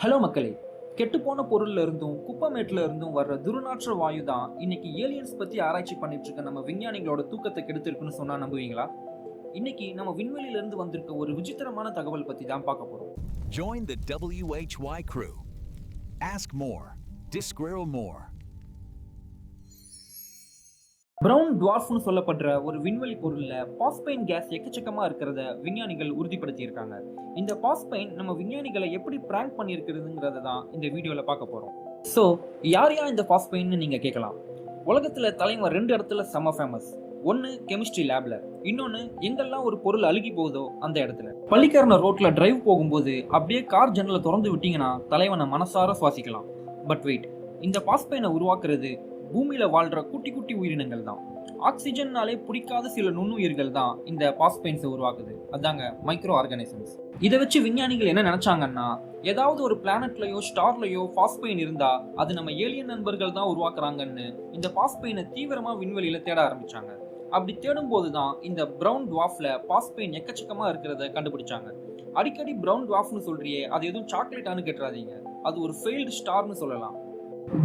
Hello மக்களே, கெட்டுப்போன பொருள்ல இருந்தும் குப்பமேட்ல இருந்தும் வர்ற துர்நாற்ற வாயு தான் இன்னைக்கு ஏலியன்ஸ் பத்தி ஆராய்ச்சி பண்ணிட்டு இருக்க நம்ம விஞ்ஞானிகளோட தூக்கத்தை கெடுத்திருக்குன்னு சொன்னா நம்புவீங்களா? இன்னைக்கு நம்ம விண்வெளியில இருந்து வந்திருக்க ஒரு விசித்திரமான தகவல் பத்தி தான் பார்க்க போறோம். Join the WHY crew. Ask more. Disgril more. Brown டுவார்ஃப்னு சொல்லப்படுற ஒரு விண்வெளி பொருள்ல பாஸ்பைன் கேஸ் எக்கச்சக்கமா இருக்கிறத விஞ்ஞானிகள் உறுதிப்படுத்தி இருக்காங்க. இந்த பாஸ்பைன் நம்ம விஞ்ஞானிகளை எப்படி பிராங்க் பண்ணியிருக்கிறதுங்கிறத தான் இந்த வீடியோல பார்க்க போறோம். ஸோ யார் இந்த பாஸ்பைன்னு நீங்க கேட்கலாம். உலகத்துல தலைவர் ரெண்டு இடத்துல செம ஃபேமஸ். ஒன்னு கெமிஸ்ட்ரி லேப்ல, இன்னொன்னு எங்கெல்லாம் ஒரு பொருள் அழுகி போகுதோ அந்த இடத்துல. பள்ளிக்கரண ரோட்ல டிரைவ் போகும்போது அப்படியே கார் ஜன்னலை திறந்து விட்டீங்கன்னா தலைவனை மனசார சுவாசிக்கலாம். பட் வெயிட், இந்த பாஸ்பைனை உருவாக்குறது பூமியில வாழ்ற குட்டி குட்டி உயிரினங்கள் தான். ஆக்சிஜன்னாலே பிடிக்காத சில நுண்ணுயிர்கள் தான் இந்த பாஸ்பைன்ஸை உருவாக்குது. அதாங்க மைக்ரோ ஆர்கானிசம்ஸ். இதை வச்சு விஞ்ஞானிகள் என்ன நினைச்சாங்கன்னா, ஏதாவது ஒரு பிளானட்லயோ ஸ்டார்லயோ பாஸ்பைன் இருந்தா அது நம்ம ஏலியன் நண்பர்கள் தான் உருவாக்குறாங்கன்னு இந்த பாஸ்பைனை தீவிரமா விண்வெளியில தேட ஆரம்பிச்சாங்க. அப்படி தேடும் போதுதான் இந்த பிரவுன் டுவார்ஃப்ல பாஸ்பைன் எக்கச்சக்கமா இருக்கிறத கண்டுபிடிச்சாங்க. அடிக்கடி பிரவுன் டுவார்ஃப்னு சொல்றியே, அது எதுவும் சாக்லேட்டானு கேட்டுறாதீங்க. அது ஒரு ஃபெயில்டு ஸ்டார்னு சொல்லலாம்.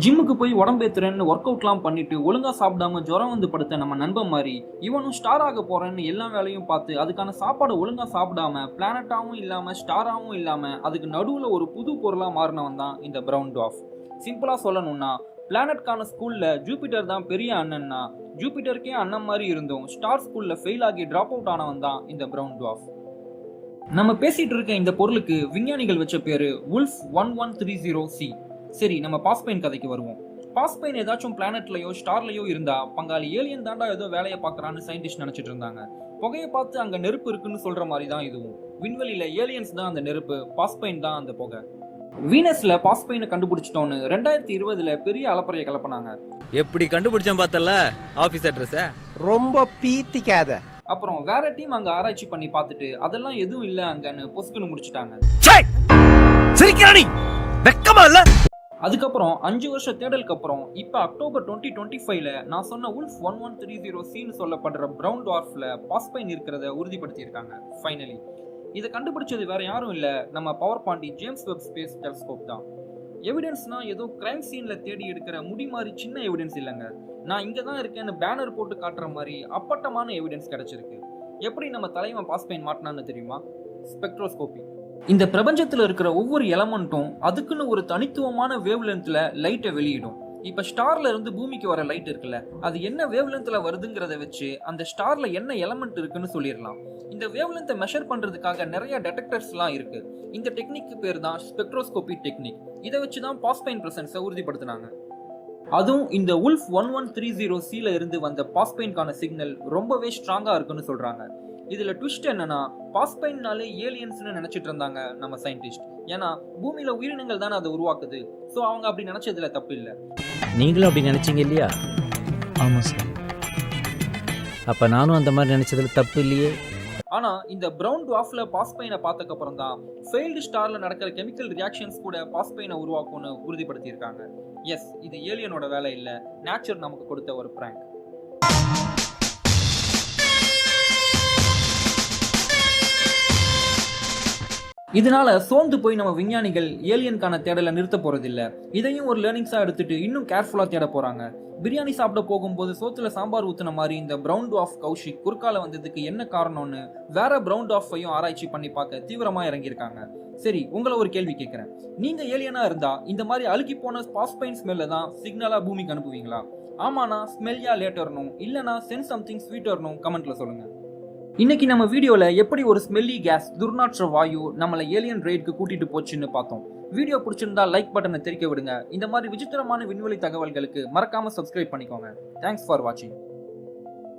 ஜிம்முக்கு போய் உடம்பேத்துறேன்னு ஒர்க் அவுட்லாம் பண்ணிட்டு ஒழுங்கா சாப்பிடாம ஜுரம் வந்து படுத்த நம்ம நண்பன் மாதிரி இவனும் ஸ்டார் ஆக போறேன்னு எல்லா வேலையும் பார்த்து அதுக்கான சாப்பாடு ஒழுங்கா சாப்பிடாம பிளானட்டாவும் இல்லாம ஸ்டாராவும் இல்லாம அதுக்கு நடுவுல ஒரு புது பொருளா மாறினவன் தான் இந்த பிரவுன் டுவார்ஃப். சிம்பிளா சொல்லணும்னா, பிளானட்கான ஸ்கூல்ல ஜூபிட்டர் தான் பெரிய அண்ணன்னா ஜூபிட்டருக்கே அண்ணன் மாதிரி இருந்தும் ஸ்டார் ஸ்கூல்ல ஃபெயில் ஆகி டிராப் அவுட் ஆனவன் தான் இந்த பிரவுன் டுவார்ஃப். நம்ம பேசிட்டு இருக்க இந்த பொருளுக்கு விஞ்ஞானிகள் வச்ச பேரு உல்ஃப் 1130C. சரி, நம்ம பாஸ்பைன் கதைக்கு வருவோம். பாஸ்பைன் ஏதாச்சும் பிளானட்லயோ ஸ்டார்லயோ இருந்தா பங்காளி ஏலியன் தாண்டா ஏதோ வேலையை பார்க்கறான்னு சயின்டிஸ்ட் நினைச்சிட்டு இருந்தாங்க. புகையை பார்த்து அங்க நெருப்பு இருக்குன்னு சொல்ற மாதிரி தான் இதுவும். விண்வெளியில ஏலியன்ஸ் தான் அந்த நெருப்பு, பாஸ்பைன் தான் அந்த புகை. வீனஸ்ல பாஸ்பைனை கண்டுபிடிச்சிட்டோன்னு 2020 பெரிய அலப்பறையை கிளப்பினாங்க. எப்படி கண்டுபிடிச்சேன் பார்த்தல ஆபீஸ் அட்ரஸ் ரொம்ப பீத்திக்காத. அப்புறம் வேற டீம் அங்க ஆராய்ச்சி பண்ணி பார்த்துட்டு அதெல்லாம் எதுவும் இல்ல அங்கன்னு பொஸ்குன்னு முடிச்சிட்டாங்க. அதுக்கப்புறம் 5 வருஷ தேடலுக்கு அப்புறம் இப்ப அக்டோபர் 2025 நான் சொன்ன உல்ஃப் 1130Cன்னு சொல்லப்படுற பிரவுன் டுவார்ஃப்ல பாஸ்பைன் இருக்கிறத உறுதிப்படுத்தி இருக்காங்க. ஃபைனலி இதை கண்டுபிடிச்சது வேற யாரும் இல்ல, நம்ம power Pandi James Webb space telescope தான். எவிடன்ஸ்னா ஏதோ கிரைம் சீன்ல தேடி எடுக்கிற முடி மாதிரி சின்ன எவிடன்ஸ் இல்லைங்க. நான் இங்க தான் இருக்கேன்னு பேனர் போட்டு காட்டுற மாதிரி அப்பட்டமான எவிடன்ஸ் கிடைச்சிருக்கு. எப்படி நம்ம தலைவன் பாஸ்பைன் மாட்டினான்னு தெரியுமா? ஸ்பெக்ட்ரோஸ்கோபி. இந்த பிரபஞ்சத்துல இருக்கிற ஒவ்வொரு எலமெண்ட்டும் அதுக்குன்னு ஒரு தனித்துவமான வேவ் லென்த்ல லைட்டை வெளியிடும். இப்ப ஸ்டார்ல இருந்து பூமிக்கு வர லைட் இருக்குல்ல, அது என்ன வேவ் லென்த்ல வருதுங்கிறத வச்சு அந்த ஸ்டார்ல என்ன எலமெண்ட் இருக்குன்னு சொல்லிடலாம். இந்த வேவ் லென்த்தை மெஷர் பண்றதுக்காக நிறைய டிடெக்டர்ஸ்லாம் இருக்கு. இந்த டெக்னிக்கு பேர் தான் ஸ்பெக்ட்ரோஸ்கோபி டெக்னிக். இதை வச்சுதான் பாஸ்பைன் பிரசன்ஸை உறுதிப்படுத்தினாங்க. அதுவும் இந்த உல்ஃப் 1130Cல இருந்து வந்த பாஸ்பைன்கான சிக்னல் ரொம்பவே ஸ்ட்ராங்கா இருக்குன்னு சொல்றாங்க. இதுல ட்விஸ்ட் என்னன்னா, பாஸ்பைன்னாலே ஏலியன்ஸ்னு நினைச்சிட்டு இருந்தாங்க நம்ம சயின்டிஸ்ட். ஏன்னா பூமியில உயிரினங்கள் தானே அதை உருவாக்குது. சோ அவங்க அப்படி நினைச்சதுல தப்பு இல்ல. நீங்களும் அப்படி நினைச்சீங்க இல்லையா? ஆமா சார். அப்ப நானும் அந்த மாதிரி நினைச்சதுல தப்பு இல்லையே. ஆனா இந்த பிரவுன் டுவார்ஃப்ல பாஸ்பைனை பார்த்ததுக்கு அப்புறம் தான் ஃபெயில்டு ஸ்டார்ல நடக்கிற கெமிக்கல் ரியாக்ஷன்ஸ் கூட பாஸ்பைனை உருவாக்கும்னு உறுதிப்படுத்தி இருக்காங்க. எஸ், இது ஏலியனோட வேலை இல்ல, நேச்சர் நமக்கு கொடுத்த ஒரு பிராங்க். இதனால சோர்ந்து போய் நம்ம விஞ்ஞானிகள் ஏலியனுக்கான தேடலை நிறுத்த போறதில்ல. இதையும் ஒரு லேர்னிங்ஸா எடுத்துட்டு இன்னும் கேர்ஃபுல்லா தேட போறாங்க. பிரியாணி சாப்பிட போகும்போது சோத்துல சாம்பார் ஊத்துன மாதிரி இந்த பிரவுன் டுவார்ஃப் கௌஷிக் குறுக்கால வந்ததுக்கு என்ன காரணம்னு வேற பிரவுன் டுவார்ஃபையும் ஆராய்ச்சி பண்ணி பார்க்க தீவிரமா இறங்கியிருக்காங்க. சரி, உங்களை ஒரு கேள்வி கேட்கிறேன். நீங்க ஏலியனா இருந்தா இந்த மாதிரி அழுகி போன பாஸ்பைன் ஸ்மெல்ல தான் சிக்னலா பூமிக்கு அனுப்புவீங்களா? ஆமானா ஸ்மெல்யா லேட்டர்னும், இல்லனா சென்ஸ் சம்திங் ஸ்வீட்டர்னும் கமெண்ட்ல சொல்லுங்க. இன்னைக்கு நம்ம வீடியோல எப்படி ஒரு ஸ்மெல்லி கேஸ், துர்நாற்ற வாயு நம்மள ஏலியன் ரெய்டுக்கு கூட்டிட்டு போச்சுன்னு பார்த்தோம். வீடியோ பிடிச்சிருந்தா லைக் பட்டனை தெரிக்க விடுங்க. இந்த மாதிரி விசித்திரமான விண்வெளி தகவல்களுக்கு மறக்காம சப்ஸ்கிரைப் பண்ணிக்கோங்க. தேங்க்ஸ் ஃபார் வாட்சிங்.